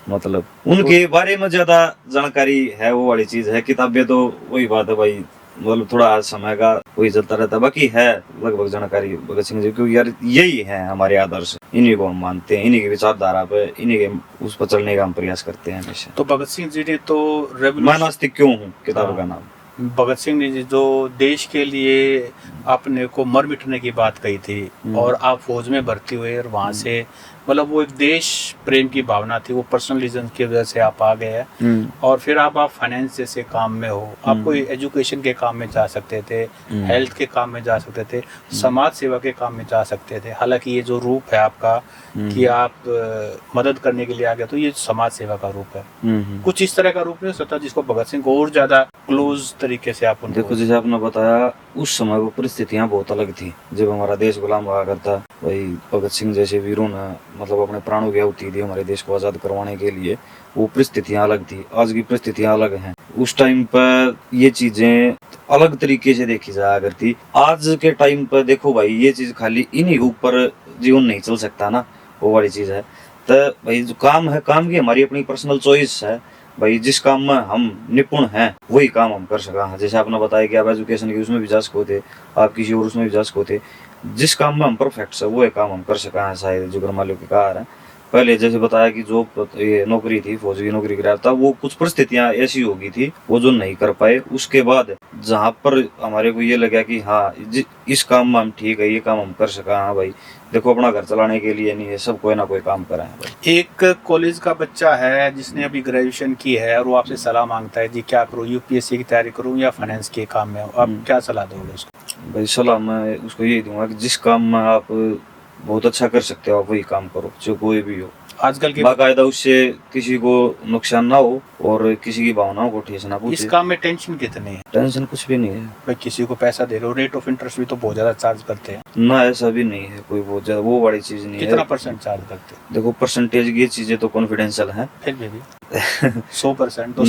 मतलब उनके बारे में ज्यादा जानकारी है, वो वाली चीज है। किताबें तो वही बात है भाई, मतलब थोड़ा समय का वही चलता रहता है, बाकी है लगभग जानकारी भगत सिंह जी, क्योंकि यार यही है हमारे आदर्श, इन्हीं को हम मानते हैं, इन्हीं की विचारधारा पे, इन्हीं के उस पर चलने का हम प्रयास करते हैं हमेशा। तो भगत सिंह जी ने तो मैं नास्तिक क्यों हूँ किताब का नाम। भगत सिंह ने जो देश के लिए अपने को मर मिटने की बात कही थी, और आप फौज में भर्ती हुए और वहां से, मतलब वो एक देश प्रेम की भावना थी, वो पर्सनल रीजन की वजह से आप आ गए हैं। और फिर आप फाइनेंस जैसे काम में हो, आप कोई एजुकेशन के काम में जा सकते थे, हेल्थ के काम में जा सकते थे, समाज सेवा के काम में जा सकते थे। हालांकि ये जो रूप है आपका कि आप मदद करने के लिए आ गए, तो ये समाज सेवा का रूप है। कुछ इस तरह का रूप नहीं हो सकता जिसको भगत सिंह को और ज्यादा क्लोज तरीके से आप देखो, जैसे आपने बताया उस समय वो परिस्थितियां बहुत अलग थी जब हमारा देश गुलाम हुआ करता। भाई भगत सिंह जैसे वीरों ने मतलब अपने प्राणों की आहुति दी हमारे देश को आजाद करवाने के लिए। वो परिस्थितियां अलग थी, आज की परिस्थितियां अलग हैं। उस टाइम पर ये चीजें अलग तरीके से देखी जाया करती। आज के टाइम पर देखो भाई, ये चीज खाली इन्हीं के ऊपर जीवन नहीं चल सकता ना, वो वाली चीज है। तो भाई जो काम है, काम की हमारी अपनी पर्सनल चॉइस है। भाई जिस काम में हम निपुण हैं वही काम हम कर सका हैं। जैसे आपने बताया कि आप एजुकेशन की उसमें भी जा सको थे, आप किसी और उसमें भी जा सको थे। जिस काम में हम परफेक्ट है वो काम हम कर सका हैं। शायद जो ग्रमालियों के कहा है पहले, जैसे बताया कि जो ये नौकरी थी, फौज की नौकरी कराया था, वो कुछ परिस्थितियां ऐसी होगी थी वो जो नहीं कर पाए। उसके बाद जहाँ पर हमारे को ये लगा कि हाँ इस काम में हम ठीक है, ये काम हम कर सका। हाँ भाई देखो, अपना घर चलाने के लिए नहीं है, सब कोई ना कोई काम करा है भाई। एक कॉलेज का बच्चा है जिसने अभी ग्रेजुएशन की है और वो आपसे सलाह मांगता है, जी क्या करूँ, यूपीएससी की तैयारी करूँ या फाइनेंस के काम में हो, आप क्या सलाह दोगे उसको? भाई सलाह मैं उसको यही दूंगा कि जिस काम में आप बहुत अच्छा कर सकते हो आप वही काम करो, जो कोई भी हो। आजकल के बाकायदा उससे किसी को नुकसान ना हो और किसी की भावनाओं को ठेस ना पहुंचे। इस काम में टेंशन कितनी है? टेंशन कुछ भी नहीं है भाई, किसी को पैसा दे रहे हो, रेट ऑफ इंटरेस्ट भी तो बहुत ज्यादा चार्ज करते हैं ना, ऐसा भी नहीं है कोई बहुत ज्यादा वो बड़ी चीज नहीं है। कितना परसेंट चार्ज करते हैं? देखो परसेंटेज की चीजें तो कॉन्फिडेंशियल है, फिर भी 100% तो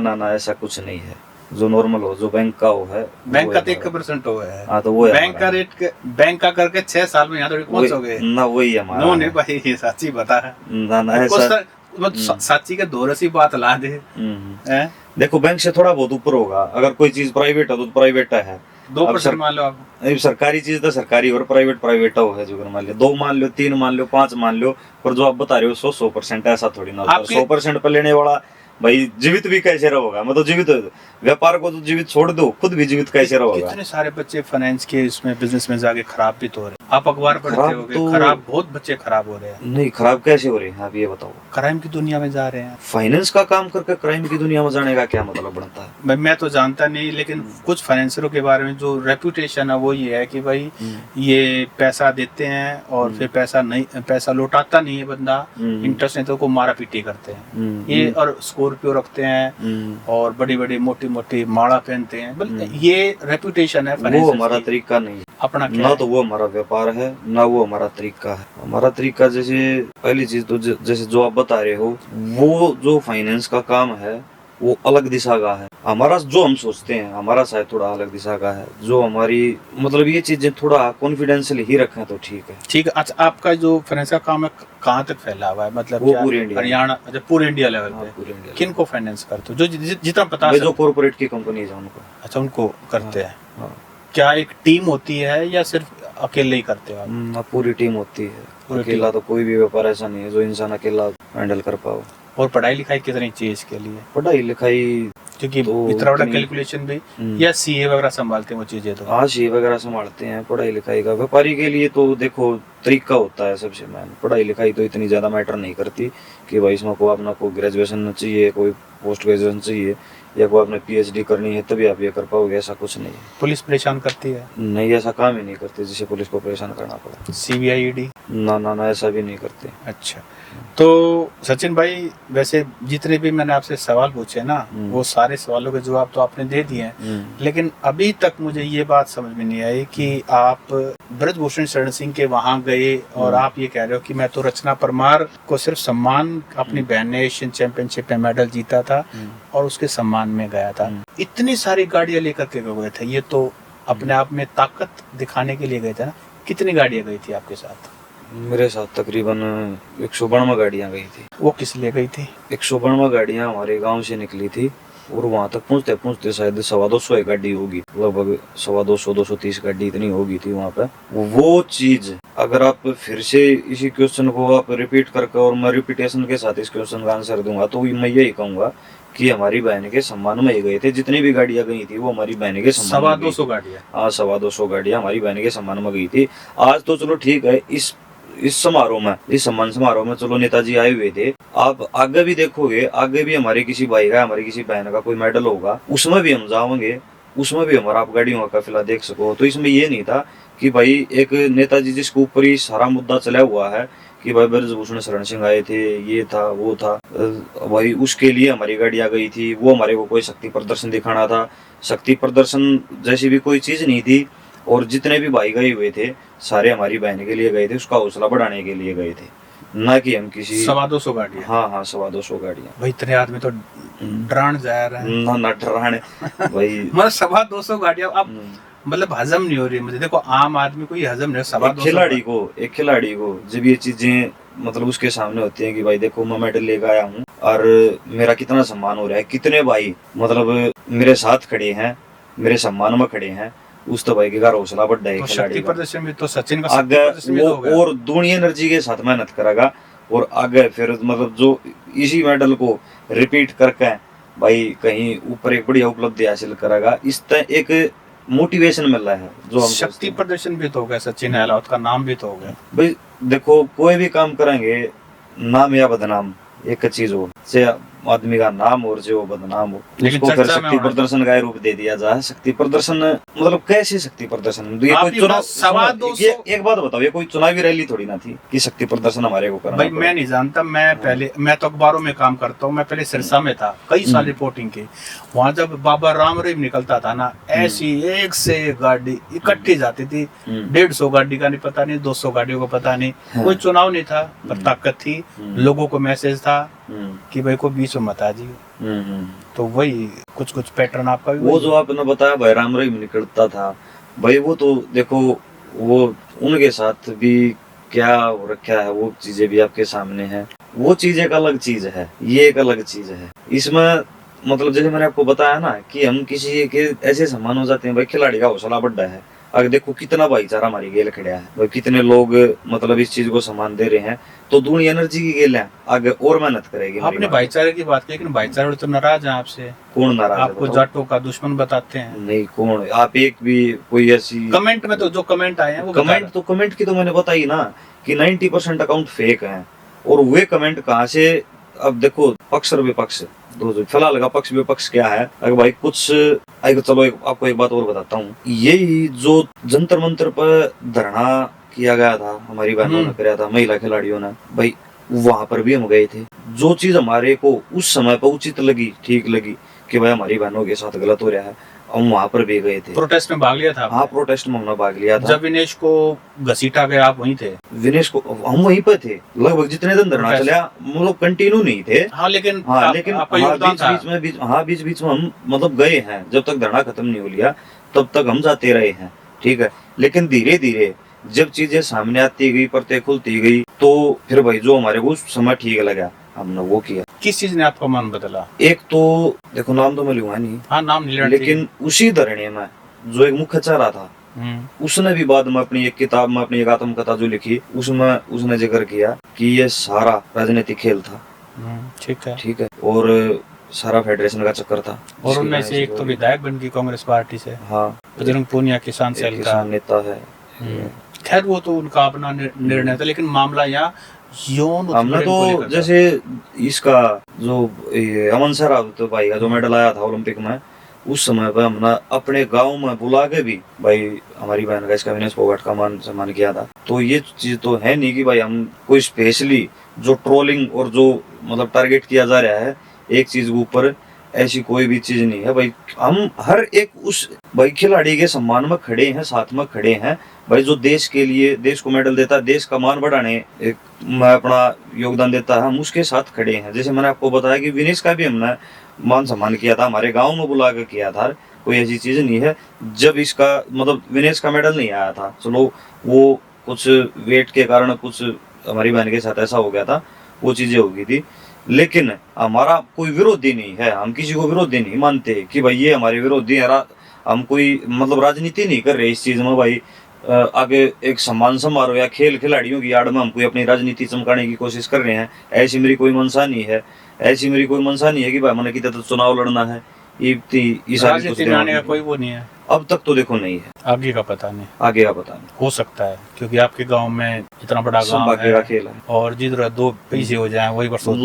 ना ऐसा कुछ नहीं है। जो नॉर्मल हो, जो बैंक का हो है, बैंक का 1% हो है। हाँ, तो वो बैंक का रेट, बैंक का करके 6 साल में यहाँ थोड़ी पहुंच हो गए ना, वही है हमारा। नहीं भाई, ये सच्ची बता है ना ऐसा सच्ची के दोहरे सी बात ला दे। देखो बैंक से थोड़ा बहुत ऊपर होगा, अगर कोई चीज प्राइवेट है तो प्राइवेट है। 2% मान लो आप, सरकारी चीज तो सरकारी और प्राइवेट है। जो मान लो 2 मान लो 3 मान लो 5 मान लो, पर जो आप बता रहे हो 100% ऐसा थोड़ी ना होता। 100% पर लेने वाला भाई जीवित भी कैसे रहोगा, मैं तो जीवित व्यापार को तो जीवित छोड़ दो, खुद भी जीवित कैसे रहोगा। कितने सारे बच्चे फाइनेंस के इसमें बिजनेस में जाके खराब भी तो हो रहे हैं। आप अखबार पढ़ते खराब होगे, तो- खराब बहुत बच्चे खराब हो रहे हैं, नहीं खराब कैसे हो रहे हैं आप ये बताओ। क्राइम की दुनिया में जा रहे हैं। फाइनेंस का काम करके क्राइम की दुनिया में जाने का क्या मतलब बनता है। मैं तो जानता नहीं, लेकिन कुछ फाइनेंसरों के बारे में जो रेपुटेशन है वो ये है कि भाई ये पैसा देते हैं और फिर पैसा लौटाता नहीं है बंदा, इंटरेस्ट नहीं तो को मारा पीटी करते हैं ये, और स्कॉर्पियो रखते हैं और बड़ी बड़ी मोटी मोटी माला पहनते हैं, ये रेपुटेशन है वो फाइनेंस हमारा तरीका नहीं है। अपना क्या ना है? तो वो हमारा व्यापार है, ना वो हमारा तरीका है। हमारा तरीका जैसे पहली चीज तो जैसे जो आप बता रहे हो, वो जो फाइनेंस का काम है वो अलग दिशा का है। हमारा जो हम सोचते हैं हमारा शायद थोड़ा अलग दिशा का है। जो हमारी मतलब ये चीजें थोड़ा कॉन्फिडेंशियल ही रखें तो ठीक है। ठीक है। अच्छा, आपका जो फाइनेंस का काम है कहाँ तक फैला हुआ है, मतलब वो क्या पूरे इंडिया में। हरियाणा, अच्छा पूरे इंडिया लेवल हाँ, पे पूरे इंडिया में। किन को फाइनेंस करते हो, जो जितना पता भाई जो कॉर्पोरेट की कंपनी है उनको। अच्छा उनको करते हैं। हाँ। क्या एक टीम होती है या सिर्फ अकेले ही करते हो आप? पूरी टीम होती है, पूरी अकेला तो कोई भी व्यापार ऐसा नहीं है जो इंसान अकेला हैंडल कर पाओ। और पढ़ाई लिखाई कितनी चाहिए इसके लिए, पढ़ाई लिखाई क्योंकि तो इतना बड़ा इतनी- कैलकुलेशन भी या सीए वगैरह संभालते हैं वो चीजें तो? हाँ सी वगैरह संभालते हैं। पढ़ाई लिखाई का व्यापारी के लिए तो देखो तरीका होता है सबसे मेन। पढ़ाई लिखाई तो इतनी ज्यादा मैटर नहीं करती कि भाई इसमें को अपना कोई ग्रेजुएशन चाहिए, कोई पोस्ट ग्रेजुएशन चाहिए या कोई आपने पीएचडी करनी है तभी आप ये कर पाओगे, ऐसा कुछ नहीं है। पुलिस परेशान करती है? नहीं ऐसा काम ही नहीं करते जिसे पुलिस को परेशान करना पड़ा। CBI ED? ना ना ना ऐसा भी नहीं करते। अच्छा, तो सचिन भाई वैसे जितने भी मैंने आपसे सवाल पूछे ना वो सारे सवालों के जवाब तो आपने दे दिए हैं, लेकिन अभी तक मुझे ये बात समझ में नहीं आई कि आप ब्रजभूषण शरण सिंह के वहां गए और आप ये कह रहे हो कि मैं तो रचना परमार को सिर्फ सम्मान, अपनी बहन ने एशियन चैंपियनशिप में मेडल जीता था और उसके सम्मान में गया था। इतनी सारी गाड़ियां लेकर के गए थे, ये तो अपने आप में ताकत दिखाने के लिए गए थे ना। कितनी गाड़ियां गई थी आपके साथ? मेरे साथ तकरीबन 192 गाड़ियां गई थी। वो किस लिए गई थी? 192 गाड़ियां हमारे गांव से निकली थी और वहां तक पहुंचते पहुंचते शायद 250 गाड़ी होगी, लगभग 230 गाड़ी इतनी होगी थी वहां पे। वो चीज अगर आप फिर से इसी क्वेश्चन को आप रिपीट करके, और मैं रिपीटेशन के साथ इस क्वेश्चन का आंसर दूंगा, तो मैं यही कहूंगा कि हमारी बहन के सम्मान में ही गए थे। जितनी भी गाड़ियां गई थी वो हमारी बहन के सम्मान में गई। 250 गाड़ियां? हाँ 250 गाड़ियां हमारी बहन के सम्मान में गई थी। आज तो चलो ठीक है, इस समारोह में, इस सम्मान समारोह में चलो नेताजी आए हुए थे। आप आगे भी देखोगे, आगे भी हमारे किसी भाई का, हमारी किसी बहन का कोई मेडल होगा, उसमें भी हम जाओगे, उसमें भी हमारा आप गाड़ियों का काफिला देख सको। तो इसमें ये नहीं था कि भाई एक नेताजी जिसके ऊपर ही सारा मुद्दा चला हुआ है कि भाई ब्रजभूषण शरण सिंह आए थे, ये था वो था, भाई उसके लिए हमारी गाड़ियां गई थी। वो हमारे को कोई शक्ति प्रदर्शन दिखाना था, शक्ति प्रदर्शन जैसी भी कोई चीज नहीं थी। और जितने भी भाई गए हुए थे सारे हमारी बहन के लिए गए थे, उसका हौसला बढ़ाने के लिए गए थे, ना कि हम किसी। 250 गाड़ियां? हाँ हाँ 250 गाड़ियां। भाई इतने आदमी तो डरान जा रहे हैं ना ना डराने भाई। मतलब 250 गाड़ियां आप मतलब हजम नहीं हो रही मुझे। देखो आम आदमी को ये हजम नहीं हो। एक खिलाड़ी को जब ये चीजें मतलब उसके सामने होती हैं कि भाई देखो मैं मेडल लेकर आया हूँ और मेरा कितना सम्मान हो रहा है, कितने भाई मतलब मेरे साथ खड़े हैं, मेरे सम्मान में खड़े हैं, उस तो भाई के घर हौसला बढ़ जाएगा। शक्ति प्रदर्शन में तो सचिन का आगे वो और दूनी एनर्जी के साथ मेहनत करेगा और आगे फिर मतलब जो इसी मेडल को रिपीट करके भाई कहीं ऊपर एक बढ़िया उपलब्धि हासिल करेगा। इस तरह एक मोटिवेशन मिल रहा है जो हम शक्ति प्रदर्शन भी तो हो गया, सचिन अहलावत का नाम भी तो हो गया। भाई देखो कोई भी काम करेंगे, नाम या बदनाम एक चीज हो, चाहे आदमी का नाम और जो बदनाम हो, उसको फिर शक्ति प्रदर्शन का रूप दे दिया जाए। शक्ति प्रदर्शन मतलब कैसे शक्ति प्रदर्शन? ये कोई चुनाव, ये एक बात बताओ, ये कोई चुनावी रैली थोड़ी ना थी कि शक्ति प्रदर्शन हमारे को करना। भाई मैं नहीं जानता, मैं तो अखबारों में काम करता हूँ। मैं पहले सिरसा में था कई साल रिपोर्टिंग की। वहाँ जब बाबा राम रहीम निकलता था ना, ऐसी एक से एक गाड़ी इकट्ठी जाती थी। 150 गाड़ी का नहीं पता नहीं, 200 गाड़ियों को पता नहीं। कोई चुनाव नहीं था पर ताकत थी, लोगों को मैसेज था कि भाई को बीच में मत आ जी। तो वही कुछ पैटर्न आपका भी वो जो आपने बताया भाई राम रहीम निकलता था, भाई वो तो देखो वो उनके साथ भी क्या हो रखा है वो चीजें भी आपके सामने है। वो चीज एक अलग चीज है, ये एक अलग चीज है। इसमें मतलब जैसे मैंने आपको बताया ना कि हम किसी के ऐसे सम्मान हो जाते हैं, भाई खिलाड़ी का हौसला बढ़ा है, अगर देखो कितना भाईचारा हमारी गेल खड़ा है भाई, कितने लोग मतलब इस चीज को सम्मान दे रहे हैं, तो दूनी एनर्जी की गेल है, आगे और मेहनत करेगी हमारी आपने माँ। भाईचारे की बात की, लेकिन भाईचारे वाले तो नाराज हैं आपसे, कौन नाराज है आपको बताओ? जाटों का दुश्मन बताते हैं। नहीं, कौन? आप एक भी कोई ऐसी कमेंट में तो जो कमेंट आए हैं वो बता रहे कमेंट की तो मैंने बताई ना कि 90% अकाउंट फेक हैं। और वे कमेंट कहाँ से? अब देखो, पक्ष और विपक्ष दो, फिलहाल का पक्ष विपक्ष क्या है, अगर भाई कुछ चलो आपको एक बात और बताता हूँ। यही जो जंतर मंतर पर धरना किया गया था, हमारी बहनों ने कराया था, महिला खिलाड़ियों ने, भाई वहां पर भी हम गए थे। जो चीज हमारे को उस समय पर उचित लगी, ठीक लगी कि भाई हमारी बहनों के साथ गलत हो रहा है, हम वहां पर भी गए थे। प्रोटेस्ट में भाग लिया था आपने? हाँ, प्रोटेस्ट में हमने भाग लिया था। जब विनेश को घसीटा गया आप वहीं थे? विनेश को हम वहीं पर थे, लगभग जितने दिन धरना चला, मतलब कंटिन्यू नहीं थे। हाँ, लेकिन लेकिन आपका योगदान था। बीच बीच में हम मतलब गए हैं, जब तक धरना खत्म नहीं हो लिया तब तक हम जाते रहे हैं, ठीक है। लेकिन धीरे धीरे जब चीजें सामने आती गई, परतें खुलती गई, तो फिर भाई जो हमारे को उस समय ठीक लगा हमने वो किया। किस चीज ने आपका मन बदला? एक तो देखो, नाम तो मैं लूंगा नहीं, हाँ, नाम नहीं लेना, लेकिन उसी धरने में जो एक मुख्य चारा था, उसने भी बाद में अपनी एक किताब में अपनी एक आत्मकथा जो लिखी, उसमें उसने जिक्र किया कि ये सारा राजनीतिक खेल था। ठीक है, ठीक है। और सारा फेडरेशन का चक्कर था। और उनमें से एक तो विधायक बन गई कांग्रेस पार्टी से। हाँ, बजरंग पूनिया किसान सेल का नेता है। खैर वो तो उनका अपना निर्णय था, लेकिन मामला यहाँ यौन हमने तो जैसे इसका जो अमन सरावत तो भाई का जो मेडल आया था ओलंपिक में, उस समय पर हमने अपने गांव में बुला के भी भाई हमारी बहन का इसका विनेश फोगाट का मान सम्मान किया था। तो ये चीज तो है नहीं कि भाई हम कोई स्पेशली जो ट्रोलिंग और जो मतलब टारगेट किया जा रहा है एक चीज के ऊपर, ऐसी कोई भी चीज नहीं है भाई। हम हर एक उस भाई खिलाड़ी के सम्मान में खड़े हैं, साथ में खड़े हैं भाई, जो देश के लिए, देश को मेडल देता है, देश का मान बढ़ाने एक मैं अपना योगदान देता है, हम उसके साथ खड़े हैं। जैसे मैंने आपको बताया कि विनेश का भी हमने मान सम्मान किया था, हमारे गांव में बुला कर किया था, कोई ऐसी चीज नहीं है। जब इसका मतलब विनेश का मेडल नहीं आया था, चलो वो कुछ वेट के कारण कुछ हमारी बहन के साथ ऐसा हो गया था, वो चीजें हो गई थी, लेकिन हमारा कोई विरोधी नहीं है, हम किसी को विरोधी नहीं मानते कि भाई ये हमारे विरोधी है। हम कोई मतलब राजनीति नहीं कर रहे इस चीज में भाई, आगे एक सम्मान समारोह या खेल खिलाड़ियों की आड़ में हम कोई अपनी राजनीति चमकाने की कोशिश कर रहे हैं, ऐसी मेरी कोई मंशा नहीं है। ऐसी मेरी कोई मंशा नहीं है कि भाई मैंने कितना तो चुनाव लड़ना है, राजनीति में आने का कोई वो नहीं है अब तक तो देखो नहीं है। आगे का पता नहीं, आगे का पता नहीं, हो सकता है क्योंकि आपके गांव में इतना बड़ा गांव है का खेल है, और जिधर दो पैसे हो जाए वही पर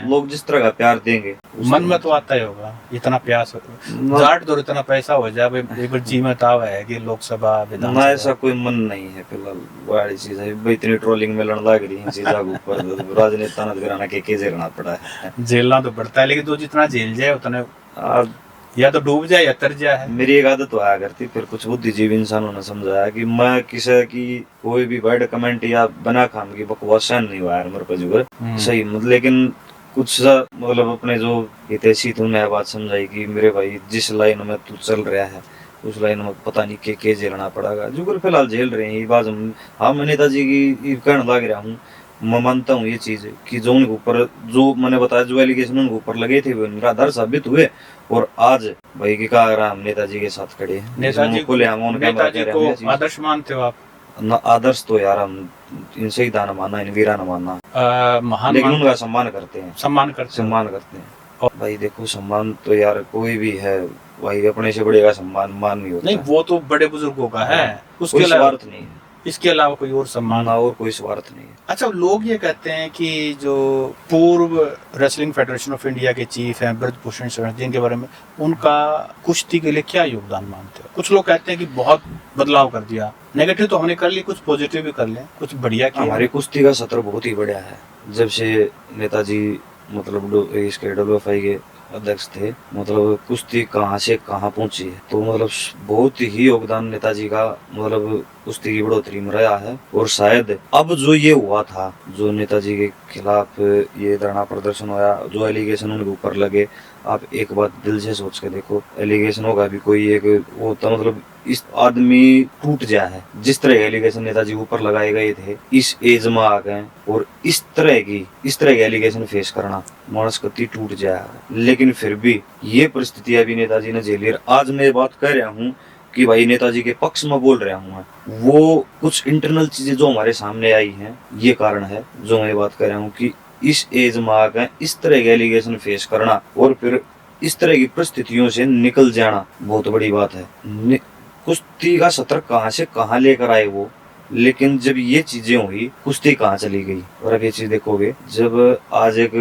लोग जिस तरह का प्यार देंगे मन में तो आता ही होगा। इतना प्यास जाट दो इतना पैसा हो जाए भाई, जी में ताव है कि लोकसभा विधानसभा, ऐसा कोई मन नहीं है फिलहाल। बड़ी चीज है भाई, इतनी ट्रोलिंग में लड़न लग रही है चीज आगे ऊपर राजनेता ने कराना के झेलना पड़ा है। झेलना तो पड़ता है, लेकिन तो जितना झेल जाए उतना या तो डूब जाए या तर जाए। मेरी एक आदत तो आया करती, फिर कुछ बुद्धिजीवी इंसानों ने समझाया कि मैं किसी की कोई भी बैड कमेंट या बना खाम की बकवास सहन नहीं हुआ मेरे को जुगर सही मतलब। लेकिन कुछ मतलब अपने जो हितैषी तूने बात समझाई कि मेरे भाई जिस लाइन में तू चल रहा है उस लाइन में पता नहीं के झेलना पड़ेगा, जुगर फिलहाल झेल रहे हैं ये बात हम। हाँ, मैं नेताजी की कहने लग रहा हूँ, मैं मानता हूँ ये चीज कि जो उनके ऊपर जो मैंने बताया जो एलिगेशन उनके ऊपर लगे थे वो निराधार साबित हुए, और आज भाई की कहा रहा हम नेताजी के साथ खड़े हैं। नेताजी को आदर्श मानते हो आप? आदर्श तो यार हम इनसे ही दाना मानना, इन वीरा न मानना, लेकिन उनका सम्मान करते हैं, सम्मान करते हैं। और भाई देखो, सम्मान तो यार कोई भी है भाई, अपने से बड़े का सम्मान मान नहीं होता। नहीं, वो तो बड़े बुजुर्गों का है, उसके स्वार्थ नहीं है, इसके अलावा कोई और सम्मान और कोई स्वार्थ नहीं है। अच्छा, लोग ये कहते हैं कि जो पूर्व रेसलिंग फेडरेशन ऑफ इंडिया के चीफ हैं ब्रजभूषण शरण, जिनके बारे में उनका कुश्ती के लिए क्या योगदान मानते हो? कुछ लोग कहते हैं कि बहुत बदलाव कर दिया, नेगेटिव तो हमने कर ली, कुछ पॉजिटिव भी कर लें, कुछ बढ़िया किया। हमारी कुश्ती का सत्र बहुत ही बढ़िया है। जब से नेताजी मतलब इसके WFI के अध्यक्ष थे, मतलब कुश्ती कहाँ से कहाँ पहुंची है, तो मतलब बहुत ही योगदान नेताजी का मतलब कुश्ती की बढ़ोतरी में रहा है। और शायद अब जो ये हुआ था, जो नेताजी के खिलाफ ये धरना प्रदर्शन हुआ, जो एलिगेशन उनके ऊपर लगे, आप एक बात दिल से सोच के देखो, एलिगेशन होगा भी कोई एक होता मतलब इस आदमी टूट जाए है। जिस तरह के एलिगेशन नेताजी ऊपर लगाए गए थे, इस एज में आ गए और इस तरह के एलिगेशन फेस करना मानस कति टूट जाए। लेकिन फिर भी ये परिस्थितियां भी नेताजी ने झेली। आज मैं बात कर रहा हूँ कि भाई नेताजी के पक्ष में बोल रहा हूँ मैं, वो कुछ इंटरनल चीजें जो हमारे सामने आई हैं, ये कारण है जो मैं बात कर रहा हूँ कि इस एज में आकर इस तरह के एलिगेशन फेस करना और फिर इस तरह की परिस्थितियों से निकल जाना बहुत बड़ी बात है। कुश्ती का सत्र कहाँ से कहाँ लेकर आए वो, लेकिन जब ये चीजें हुई कुश्ती कहाँ चली गई। और अब ये चीज देखोगे, जब आज एक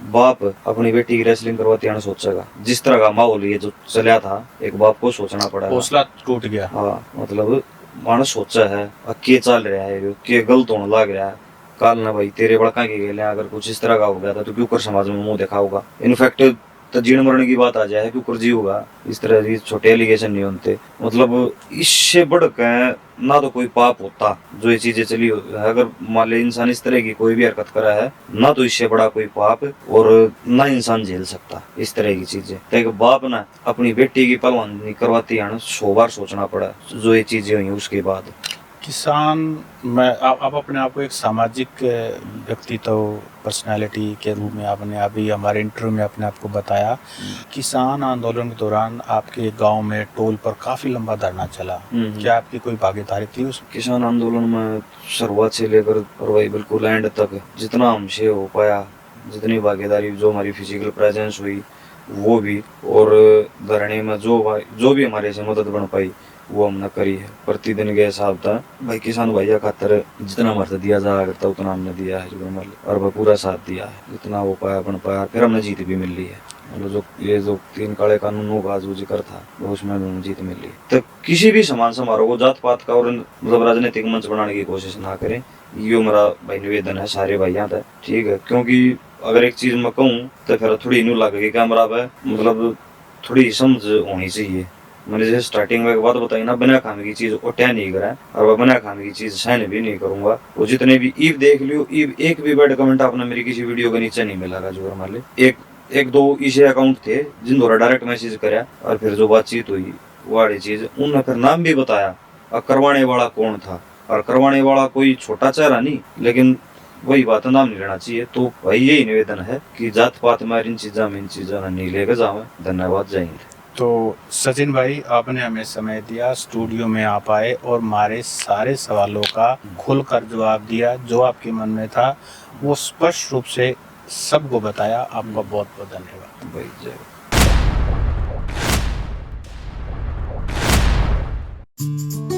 बाप अपनी बेटी की रेसलिंग करवाती है, सोचेगा जिस तरह का माहौल ये जो चला था, एक बाप को सोचना पड़ा, हौसला टूट गया। हाँ, मतलब मानस सोचा है के चल रहा है, के गलत होने लग रहा है, काल ना भाई तेरे बड़का के गेले अगर कुछ इस तरह का हो गया था तो क्यों कर समाज में मुंह देखा होगा। इनफैक्ट तो जीण मरण की बात आ जाए क्यों कर जी होगा, इस तरह की छोटे एलिगेशन नहीं होते। मतलब इससे बढ़कर ना तो कोई पाप होता जो ये चीजें चली, अगर मान ले इंसान इस तरह की कोई भी हरकत करा है, ना तो इससे बड़ा कोई पाप और ना इंसान झेल सकता इस तरह की चीजें। तो एक बाप ना अपनी बेटी की पहलवानी करवाती है, 100 बार सोचना पड़ा जो ये चीजें हुई उसके बाद। किसान, मैं आप अपने आप को एक सामाजिक व्यक्तित्व पर्सनालिटी के रूप में आपने अभी हमारे इंटरव्यू में अपने आप को बताया। किसान आंदोलन के दौरान आपके गांव में टोल पर काफी लंबा धरना चला, क्या आपकी कोई भागीदारी थी उसमें? किसान आंदोलन में शुरुआत से लेकर और वही बिल्कुल एंड तक जितना हमसे हो पाया, जितनी भागीदारी, जो हमारी फिजिकल प्रेजेंस हुई वो भी, और धरने में जो भी हमारे से मदद बन पाई वो हमने करी है। प्रतिदिन के हिसाब था भाई किसान भैया खातर जितना हमारे दिया जा करता उतना हमने दिया है, और वह पूरा साथ दिया है जितना हो पाया बन पाया। फिर हमने जीत भी मिल ली है, मतलब जो ये जो 3 काले कानूनों का जो जिक्र था उसमें हमें जीत मिल ली। तो किसी भी समान समारोह को जात पात का और मतलब राजनीतिक मंच बनाने की कोशिश ना करें, ये मेरा भाई निवेदन है सारे भाइयों तक, ठीक है। क्योंकि अगर एक चीज मैं कहूँ तो फिर थोड़ी न्यू लगेगी कैमरा पे, मतलब थोड़ी समझ होनी चाहिए। मैंने जैसे स्टार्टिंग में एक बात बताई ना, बिना खाने की चीज उठा नहीं करा, और वह बिना खाने की चीज सहन भी नहीं करूंगा। वो जितने भी ईव देख लियो, ईव एक भी बैड कमेंट आपने मेरी किसी वीडियो के नीचे नहीं मिला जो हमारे एक दो इसे अकाउंट थे जिन द्वारा डायरेक्ट मैसेज कराया, और फिर जो बातचीत हुई वो वाली चीज उन्होंने फिर नाम भी बताया और करवाने वाला कौन था, और करवाने वाला कोई छोटा चेहरा नहीं, लेकिन वही बात नाम नहीं लेना चाहिए। तो भाई यही निवेदन है कि जात पात में इन चीजा नहीं लेकर जावे। धन्यवाद, जय हिंद। तो सचिन भाई, आपने हमें समय दिया, स्टूडियो में आप आए और हमारे सारे सवालों का खुलकर जवाब दिया, जो आपके मन में था वो स्पष्ट रूप से सबको बताया। आपका बहुत बहुत धन्यवाद भाई, जय।